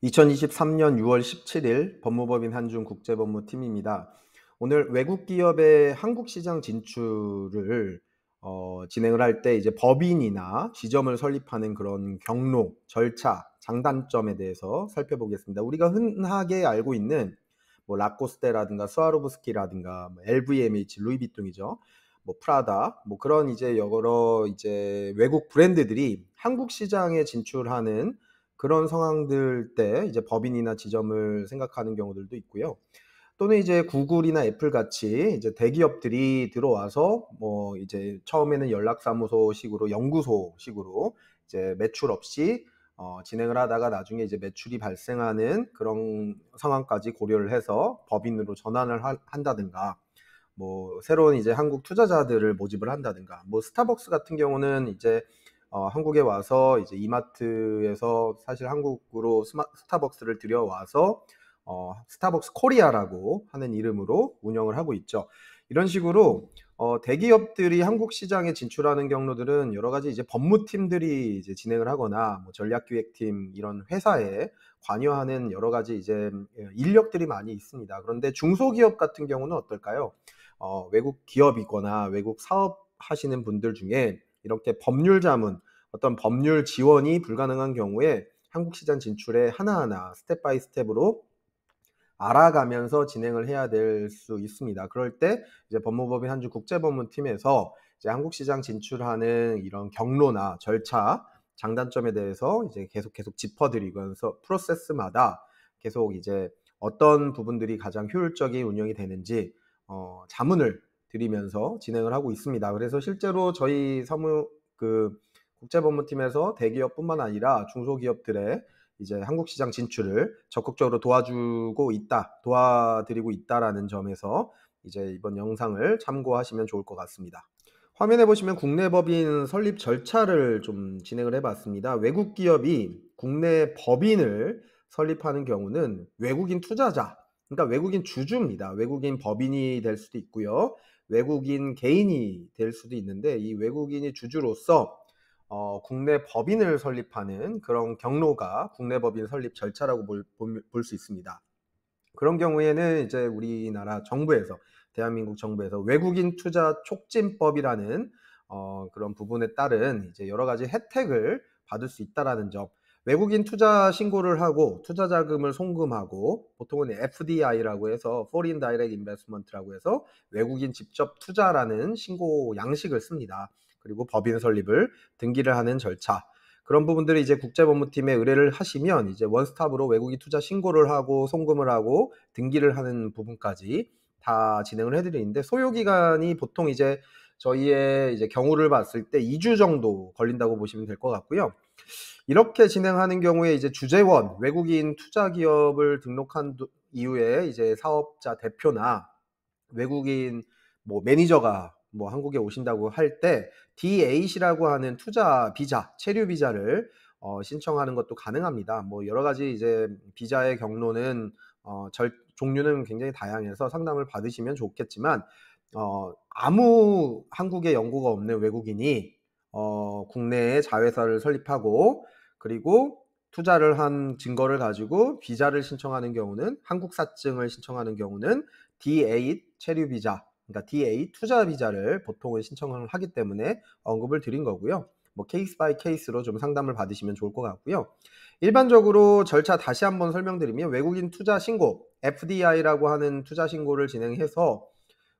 2023년 6월 17일 법무법인 한중 국제법무팀입니다. 오늘 외국 기업의 한국 시장 진출을 진행을 할 때 이제 법인이나 지점을 설립하는 그런 경로, 절차, 장단점에 대해서 살펴보겠습니다. 우리가 흔하게 알고 있는 뭐 라코스테라든가 스와로브스키라든가 LVMH, 루이비통이죠. 뭐 프라다, 뭐 그런 이제 여러 이제 외국 브랜드들이 한국 시장에 진출하는 그런 상황들 때 이제 법인이나 지점을 생각하는 경우들도 있고요. 또는 이제 구글이나 애플 같이 이제 대기업들이 들어와서 뭐 이제 처음에는 연락사무소식으로 연구소식으로 이제 매출 없이 진행을 하다가 나중에 이제 매출이 발생하는 그런 상황까지 고려를 해서 법인으로 전환을 한다든가, 뭐 새로운 이제 한국 투자자들을 모집을 한다든가, 뭐 스타벅스 같은 경우는 이제 한국에 와서 이제 이마트에서 사실 한국으로 스타벅스를 들여와서 스타벅스 코리아라고 하는 이름으로 운영을 하고 있죠. 이런 식으로 대기업들이 한국 시장에 진출하는 경로들은 여러 가지 이제 법무팀들이 이제 진행을 하거나 뭐 전략기획팀 이런 회사에 관여하는 여러 가지 이제 인력들이 많이 있습니다. 그런데 중소기업 같은 경우는 어떨까요? 외국 기업이거나 외국 사업하시는 분들 중에 이렇게 법률 자문, 어떤 법률 지원이 불가능한 경우에 한국 시장 진출에 하나하나 스텝 바이 스텝으로 알아가면서 진행을 해야 될 수 있습니다. 그럴 때 이제 법무법인 한중 국제법무팀에서 이제 한국 시장 진출하는 이런 경로나 절차, 장단점에 대해서 이제 계속 짚어드리면서 프로세스마다 계속 이제 어떤 부분들이 가장 효율적인 운영이 되는지 자문을 드리면서 진행을 하고 있습니다. 그래서 실제로 저희 국제법무팀에서 대기업뿐만 아니라 중소기업들의 이제 한국 시장 진출을 적극적으로 도와드리고 있다라는 점에서 이제 이번 영상을 참고하시면 좋을 것 같습니다. 화면에 보시면 국내 법인 설립 절차를 좀 진행을 해봤습니다. 외국 기업이 국내 법인을 설립하는 경우는 외국인 투자자, 그러니까 외국인 주주입니다. 외국인 법인이 될 수도 있고요. 외국인 개인이 될 수도 있는데, 이 외국인이 주주로서 국내 법인을 설립하는 그런 경로가 국내 법인 설립 절차라고 볼 수 있습니다. 그런 경우에는 이제 우리나라 정부에서, 대한민국 정부에서 외국인 투자 촉진법이라는 그런 부분에 따른 이제 여러 가지 혜택을 받을 수 있다라는 점. 외국인 투자 신고를 하고 투자 자금을 송금하고, 보통은 FDI라고 해서 Foreign Direct Investment라고 해서 외국인 직접 투자라는 신고 양식을 씁니다. 그리고 법인 설립을 등기를 하는 절차. 그런 부분들을 이제 국제법무팀에 의뢰를 하시면 이제 원스톱으로 외국인 투자 신고를 하고 송금을 하고 등기를 하는 부분까지 다 진행을 해드리는데, 소요 기간이 보통 이제 저희의 이제 경우를 봤을 때 2주 정도 걸린다고 보시면 될 것 같고요. 이렇게 진행하는 경우에 이제 주재원, 외국인 투자 기업을 등록한 이후에 이제 사업자 대표나 외국인 뭐 매니저가 뭐 한국에 오신다고 할 때 D8이라고 하는 투자 비자, 체류 비자를 신청하는 것도 가능합니다. 뭐 여러 가지 이제 비자의 경로는 종류는 굉장히 다양해서 상담을 받으시면 좋겠지만, 아무 한국에 연고가 없는 외국인이 국내에 자회사를 설립하고 그리고 투자를 한 증거를 가지고 비자를 신청하는 경우는, 한국 사증을 신청하는 경우는 D8 체류 비자, 그러니까 D8 투자 비자를 보통은 신청을 하기 때문에 언급을 드린 거고요. 뭐 케이스 바이 케이스로 좀 상담을 받으시면 좋을 것 같고요. 일반적으로 절차 다시 한번 설명드리면, 외국인 투자 신고, FDI라고 하는 투자 신고를 진행해서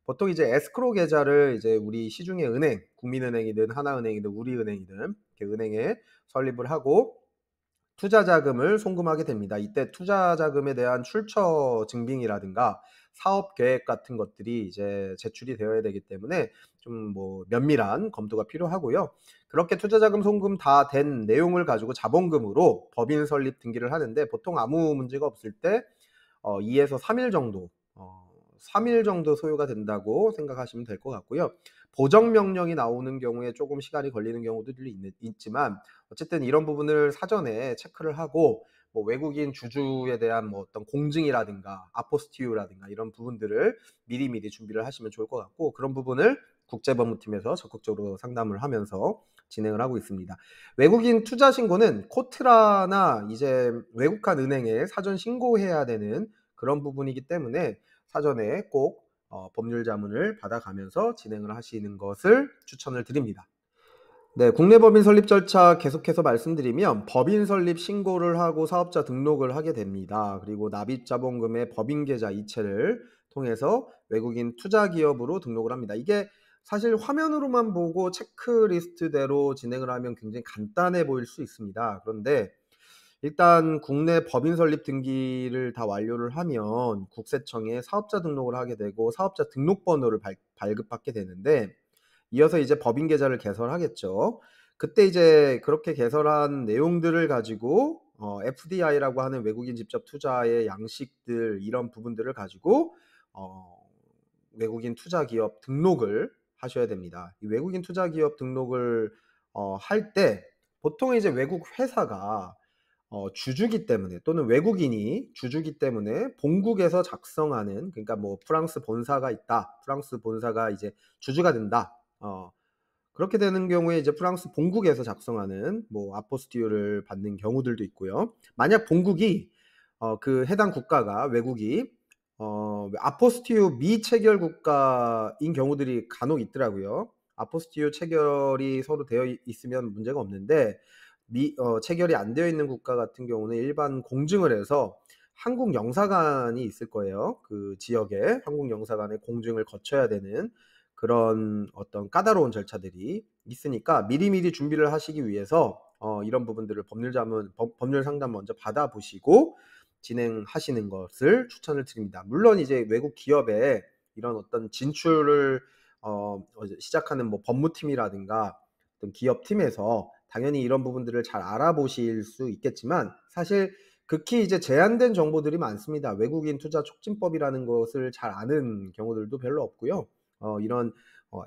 보통 이제 에스크로 계좌를 이제 우리 시중의 은행, 국민은행이든 하나은행이든 우리은행이든 이렇게 은행에 설립을 하고 투자 자금을 송금하게 됩니다. 이때 투자 자금에 대한 출처 증빙이라든가 사업 계획 같은 것들이 이제 제출이 되어야 되기 때문에 좀 뭐 면밀한 검토가 필요하고요. 그렇게 투자 자금 송금 다 된 내용을 가지고 자본금으로 법인 설립 등기를 하는데, 보통 아무 문제가 없을 때 2에서 3일 정도 3일 정도 소요가 된다고 생각하시면 될 것 같고요. 보정 명령이 나오는 경우에 조금 시간이 걸리는 경우들이 있지만, 어쨌든 이런 부분을 사전에 체크를 하고 뭐 외국인 주주에 대한 뭐 어떤 공증이라든가 아포스티유라든가 이런 부분들을 미리미리 준비를 하시면 좋을 것 같고, 그런 부분을 국제법무팀에서 적극적으로 상담을 하면서 진행을 하고 있습니다. 외국인 투자 신고는 코트라나 이제 외국한 은행에 사전 신고해야 되는 그런 부분이기 때문에 사전에 꼭 법률 자문을 받아가면서 진행을 하시는 것을 추천을 드립니다. 네, 국내 법인 설립 절차 계속해서 말씀드리면 법인 설립 신고를 하고 사업자 등록을 하게 됩니다. 그리고 납입 자본금의 법인 계좌 이체를 통해서 외국인 투자 기업으로 등록을 합니다. 이게 사실 화면으로만 보고 체크리스트대로 진행을 하면 굉장히 간단해 보일 수 있습니다. 그런데 일단 국내 법인 설립 등기를 다 완료를 하면 국세청에 사업자 등록을 하게 되고 사업자 등록번호를 발급받게 되는데 이어서 이제 법인 계좌를 개설하겠죠. 그때 이제 그렇게 개설한 내용들을 가지고 FDI라고 하는 외국인 직접 투자의 양식들 이런 부분들을 가지고 어 외국인 투자 기업 등록을 하셔야 됩니다. 이 외국인 투자 기업 등록을 할 때 보통 이제 외국 회사가 주주기 때문에 또는 외국인이 주주기 때문에 본국에서 작성하는 그러니까 뭐 프랑스 본사가 있다. 프랑스 본사가 이제 주주가 된다. 그렇게 되는 경우에 이제 프랑스 본국에서 작성하는 뭐 아포스티유를 받는 경우들도 있고요. 만약 본국이 그 해당 국가가 외국이 아포스티유 미체결 국가인 경우들이 간혹 있더라고요. 아포스티유 체결이 서로 되어 있으면 문제가 없는데 체결이 안 되어 있는 국가 같은 경우는 일반 공증을 해서 한국 영사관이 있을 거예요. 그 지역에 한국 영사관의 공증을 거쳐야 되는 그런 어떤 까다로운 절차들이 있으니까 미리미리 준비를 하시기 위해서 이런 부분들을 법률 상담 먼저 받아보시고 진행하시는 것을 추천을 드립니다. 물론 이제 외국 기업에 이런 어떤 진출을 시작하는 뭐 법무팀이라든가 어떤 기업팀에서 당연히 이런 부분들을 잘 알아보실 수 있겠지만 사실 극히 이제 제한된 정보들이 많습니다. 외국인 투자 촉진법이라는 것을 잘 아는 경우들도 별로 없고요. 이런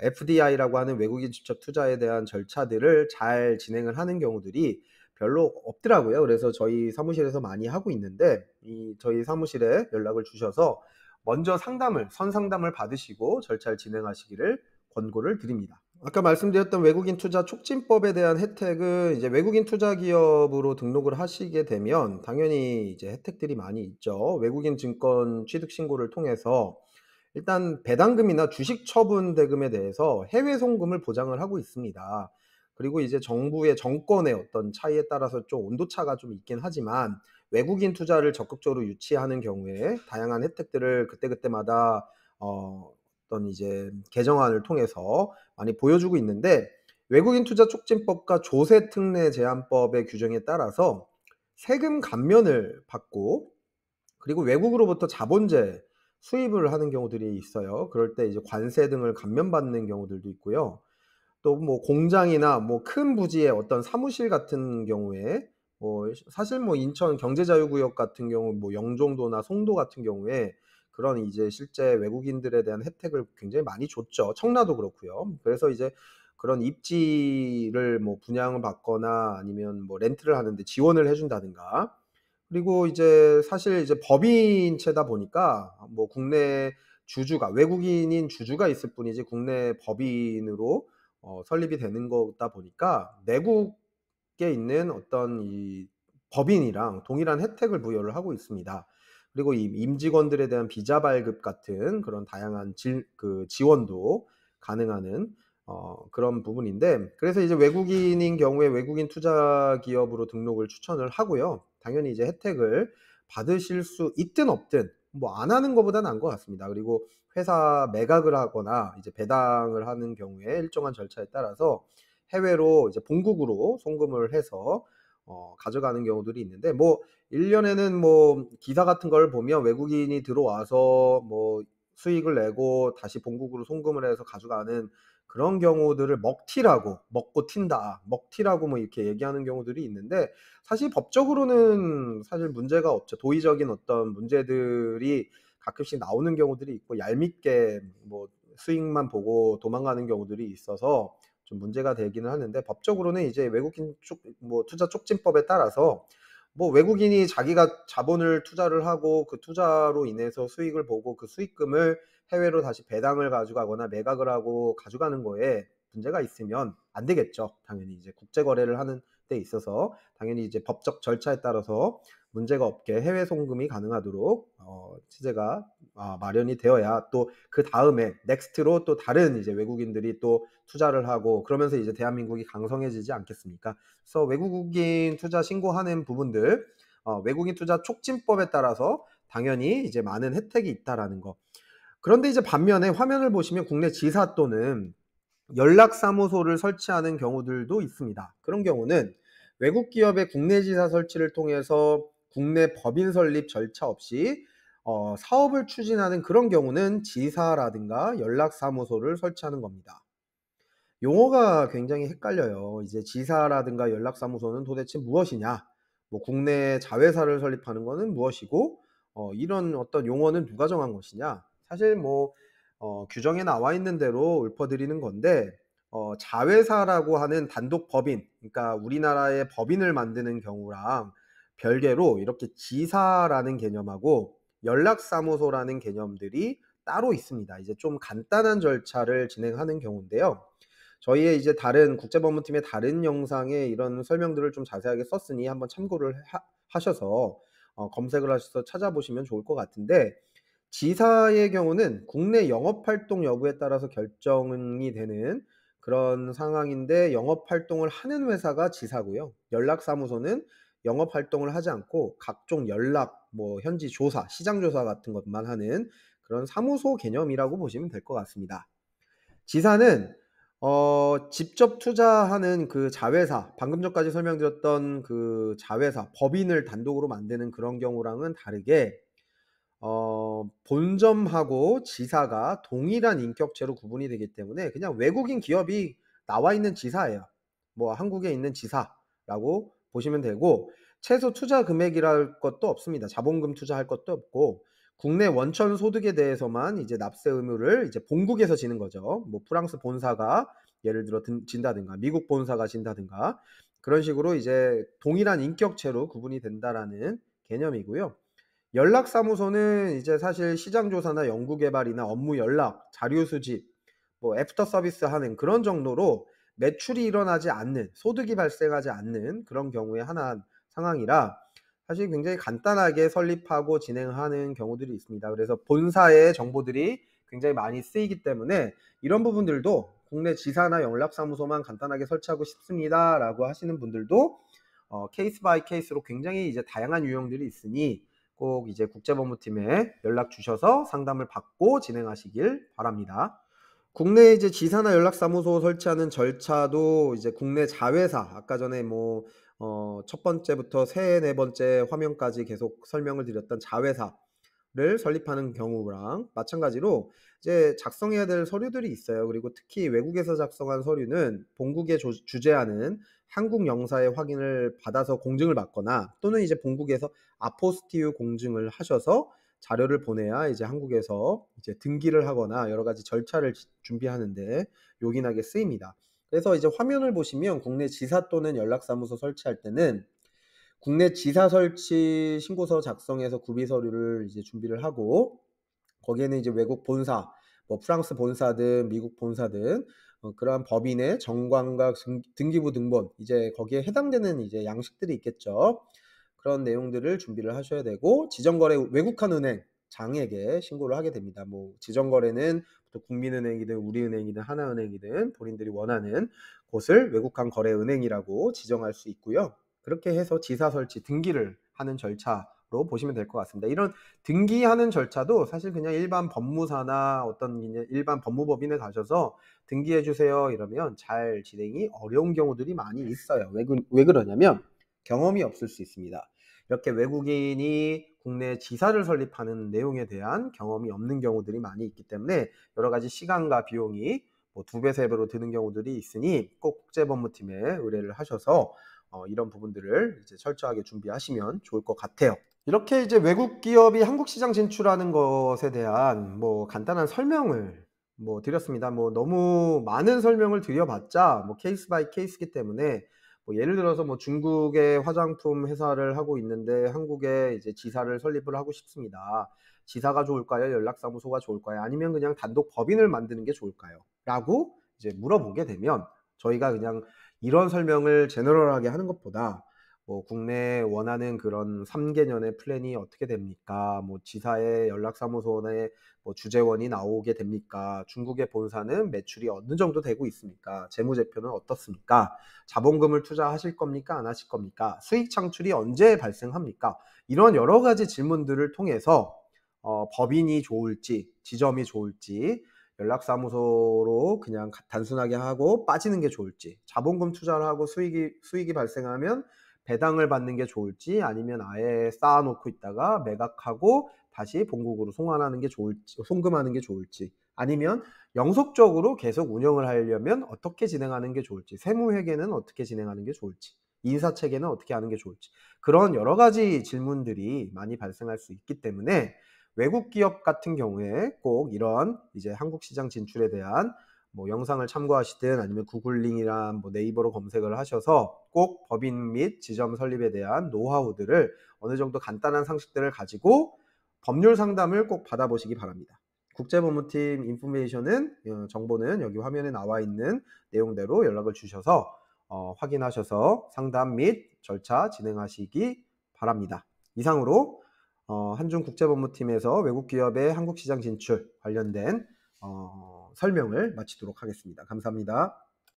FDI라고 하는 외국인 직접 투자에 대한 절차들을 잘 진행을 하는 경우들이 별로 없더라고요. 그래서 저희 사무실에서 많이 하고 있는데 저희 사무실에 연락을 주셔서 먼저 선상담을 받으시고 절차를 진행하시기를 권고를 드립니다. 아까 말씀드렸던 외국인 투자 촉진법에 대한 혜택은 이제 외국인 투자 기업으로 등록을 하시게 되면 당연히 이제 혜택들이 많이 있죠. 외국인 증권 취득 신고를 통해서 일단 배당금이나 주식 처분 대금에 대해서 해외 송금을 보장을 하고 있습니다. 그리고 이제 정부의 정권의 어떤 차이에 따라서 좀 온도차가 좀 있긴 하지만 외국인 투자를 적극적으로 유치하는 경우에 다양한 혜택들을 그때그때마다 어떤 이제 개정안을 통해서 많이 보여주고 있는데 외국인 투자 촉진법과 조세 특례 제한법의 규정에 따라서 세금 감면을 받고 그리고 외국으로부터 자본재 수입을 하는 경우들이 있어요. 그럴 때 이제 관세 등을 감면받는 경우들도 있고요. 또 뭐 공장이나 뭐 큰 부지의 어떤 사무실 같은 경우에 사실 뭐 인천 경제자유구역 같은 경우 뭐 영종도나 송도 같은 경우에 그런 이제 실제 외국인들에 대한 혜택을 굉장히 많이 줬죠. 청라도 그렇고요. 그래서 이제 그런 입지를 뭐 분양을 받거나 아니면 뭐 렌트를 하는데 지원을 해 준다든가 그리고 이제 사실 이제 법인체다 보니까 뭐 국내 주주가 외국인인 주주가 있을 뿐이지 국내 법인으로 설립이 되는 거다 보니까 내국에 있는 어떤 이 법인이랑 동일한 혜택을 부여를 하고 있습니다. 그리고 이 임직원들에 대한 비자 발급 같은 그런 다양한 지원도 가능하는 그런 부분인데 그래서 이제 외국인인 경우에 외국인 투자 기업으로 등록을 추천을 하고요. 당연히 이제 혜택을 받으실 수 있든 없든 뭐 안 하는 것보다 나은 것 같습니다. 그리고 회사 매각을 하거나 이제 배당을 하는 경우에 일정한 절차에 따라서 해외로 이제 본국으로 송금을 해서 가져가는 경우들이 있는데 뭐 1년에는 뭐 기사 같은 걸 보면 외국인이 들어와서 뭐 수익을 내고 다시 본국으로 송금을 해서 가져가는 그런 경우들을 먹튀라고 먹고 튄다. 먹튀라고 뭐 이렇게 얘기하는 경우들이 있는데 사실 법적으로는 사실 문제가 없죠. 도의적인 어떤 문제들이 가끔씩 나오는 경우들이 있고 얄밉게 뭐 수익만 보고 도망가는 경우들이 있어서 좀 문제가 되기는 하는데 법적으로는 이제 외국인 투자 촉진법에 따라서 뭐 외국인이 자기가 자본을 투자를 하고 그 투자로 인해서 수익을 보고 그 수익금을 해외로 다시 배당을 가져가거나 매각을 하고 가져가는 거에 문제가 있으면 안 되겠죠. 당연히 이제 국제 거래를 하는 데 있어서 당연히 이제 법적 절차에 따라서 문제가 없게 해외 송금이 가능하도록 체제가 마련이 되어야 또 그다음에 넥스트로 또 다른 이제 외국인들이 또 투자를 하고 그러면서 이제 대한민국이 강성해지지 않겠습니까? 그래서 외국인 투자 신고하는 부분들, 외국인 투자 촉진법에 따라서 당연히 이제 많은 혜택이 있다라는 거. 그런데 이제 반면에 화면을 보시면 국내 지사 또는 연락사무소를 설치하는 경우들도 있습니다. 그런 경우는 외국 기업의 국내 지사 설치를 통해서 국내 법인 설립 절차 없이 사업을 추진하는 그런 경우는 지사라든가 연락사무소를 설치하는 겁니다. 용어가 굉장히 헷갈려요. 이제 지사라든가 연락사무소는 도대체 무엇이냐? 뭐 국내 자회사를 설립하는 것은 무엇이고 이런 어떤 용어는 누가 정한 것이냐? 사실 뭐 규정에 나와 있는 대로 읊어드리는 건데 자회사라고 하는 단독 법인, 그러니까 우리나라의 법인을 만드는 경우랑 별개로 이렇게 지사라는 개념하고 연락사무소라는 개념들이 따로 있습니다. 이제 좀 간단한 절차를 진행하는 경우인데요. 저희의 이제 다른 국제법무팀의 다른 영상에 이런 설명들을 좀 자세하게 썼으니 한번 참고를 하셔서 검색을 하셔서 찾아보시면 좋을 것 같은데, 지사의 경우는 국내 영업활동 여부에 따라서 결정이 되는 그런 상황인데 영업활동을 하는 회사가 지사고요. 연락사무소는 영업활동을 하지 않고 각종 연락, 뭐 현지 조사, 시장조사 같은 것만 하는 그런 사무소 개념이라고 보시면 될 것 같습니다. 지사는 직접 투자하는 그 자회사, 방금 전까지 설명드렸던 그 자회사, 법인을 단독으로 만드는 그런 경우랑은 다르게 본점하고 지사가 동일한 인격체로 구분이 되기 때문에 그냥 외국인 기업이 나와 있는 지사예요. 뭐 한국에 있는 지사라고 보시면 되고, 최소 투자 금액이랄 것도 없습니다. 자본금 투자할 것도 없고 국내 원천 소득에 대해서만 이제 납세 의무를 이제 본국에서 지는 거죠. 뭐 프랑스 본사가 예를 들어 진다든가 미국 본사가 진다든가 그런 식으로 이제 동일한 인격체로 구분이 된다라는 개념이고요. 연락사무소는 이제 사실 시장조사나 연구개발이나 업무 연락, 자료 수집, 뭐 애프터 서비스 하는 그런 정도로 매출이 일어나지 않는, 소득이 발생하지 않는 그런 경우에 하나의 상황이라 사실 굉장히 간단하게 설립하고 진행하는 경우들이 있습니다. 그래서 본사의 정보들이 굉장히 많이 쓰이기 때문에 이런 부분들도 국내 지사나 연락사무소만 간단하게 설치하고 싶습니다라고 하시는 분들도 케이스 바이 케이스로 굉장히 이제 다양한 유형들이 있으니 꼭 이제 국제법무팀에 연락 주셔서 상담을 받고 진행하시길 바랍니다. 국내 이제 지사나 연락사무소 설치하는 절차도 이제 국내 자회사, 아까 전에 뭐 첫 번째부터 세 네 번째 화면까지 계속 설명을 드렸던 자회사를 설립하는 경우랑 마찬가지로 이제 작성해야 될 서류들이 있어요. 그리고 특히 외국에서 작성한 서류는 본국에 주재하는 한국 영사의 확인을 받아서 공증을 받거나 또는 이제 본국에서 아포스티유 공증을 하셔서 자료를 보내야 이제 한국에서 이제 등기를 하거나 여러 가지 절차를 준비하는데 요긴하게 쓰입니다. 그래서 이제 화면을 보시면 국내 지사 또는 연락사무소 설치할 때는 국내 지사 설치 신고서 작성해서 구비 서류를 이제 준비를 하고 거기에는 이제 외국 본사, 뭐 프랑스 본사든 미국 본사든 그러한 법인의 정관과 등기부 등본, 이제 거기에 해당되는 이제 양식들이 있겠죠. 그런 내용들을 준비를 하셔야 되고 지정거래 외국한 은행 장에게 신고를 하게 됩니다. 뭐 지정거래는 또 국민은행이든 우리은행이든 하나은행이든 본인들이 원하는 곳을 외국한 거래은행이라고 지정할 수 있고요. 그렇게 해서 지사 설치 등기를 하는 절차로 보시면 될 것 같습니다. 이런 등기하는 절차도 사실 그냥 일반 법무사나 어떤 일반 법무법인에 가셔서 등기해 주세요 이러면 잘 진행이 어려운 경우들이 많이 있어요. 왜 그러냐면 경험이 없을 수 있습니다. 이렇게 외국인이 국내 지사를 설립하는 내용에 대한 경험이 없는 경우들이 많이 있기 때문에 여러 가지 시간과 비용이 뭐 2배, 3배로 드는 경우들이 있으니 꼭 국제법무팀에 의뢰를 하셔서 이런 부분들을 이제 철저하게 준비하시면 좋을 것 같아요. 이렇게 이제 외국 기업이 한국 시장 진출하는 것에 대한 뭐 간단한 설명을 뭐 드렸습니다. 뭐 너무 많은 설명을 드려봤자 뭐 케이스 바이 케이스이기 때문에 뭐 예를 들어서 뭐 중국의 화장품 회사를 하고 있는데 한국에 이제 지사를 설립을 하고 싶습니다. 지사가 좋을까요? 연락사무소가 좋을까요? 아니면 그냥 단독 법인을 만드는 게 좋을까요? 라고 이제 물어보게 되면 저희가 그냥 이런 설명을 제너럴하게 하는 것보다 뭐 국내에 원하는 그런 3개년의 플랜이 어떻게 됩니까? 뭐 지사의 연락사무소에 뭐 주재원이 나오게 됩니까? 중국의 본사는 매출이 어느 정도 되고 있습니까? 재무제표는 어떻습니까? 자본금을 투자하실 겁니까? 안 하실 겁니까? 수익 창출이 언제 발생합니까? 이런 여러 가지 질문들을 통해서 법인이 좋을지, 지점이 좋을지, 연락사무소로 그냥 단순하게 하고 빠지는 게 좋을지, 자본금 투자를 하고 수익이 발생하면 배당을 받는 게 좋을지, 아니면 아예 쌓아놓고 있다가 매각하고 다시 본국으로 송환하는 게 좋을지, 송금하는 게 좋을지, 아니면 영속적으로 계속 운영을 하려면 어떻게 진행하는 게 좋을지, 세무회계는 어떻게 진행하는 게 좋을지, 인사체계는 어떻게 하는 게 좋을지, 그런 여러 가지 질문들이 많이 발생할 수 있기 때문에 외국 기업 같은 경우에 꼭 이런 이제 한국 시장 진출에 대한 뭐 영상을 참고하시든 아니면 구글링이나 뭐 네이버로 검색을 하셔서 꼭 법인 및 지점 설립에 대한 노하우들을 어느 정도 간단한 상식들을 가지고 법률 상담을 꼭 받아보시기 바랍니다. 국제법무팀 인포메이션은 정보는 여기 화면에 나와 있는 내용대로 연락을 주셔서 확인하셔서 상담 및 절차 진행하시기 바랍니다. 이상으로 한중국제법무팀에서 외국 기업의 한국 시장 진출 관련된 설명을 마치도록 하겠습니다. 감사합니다.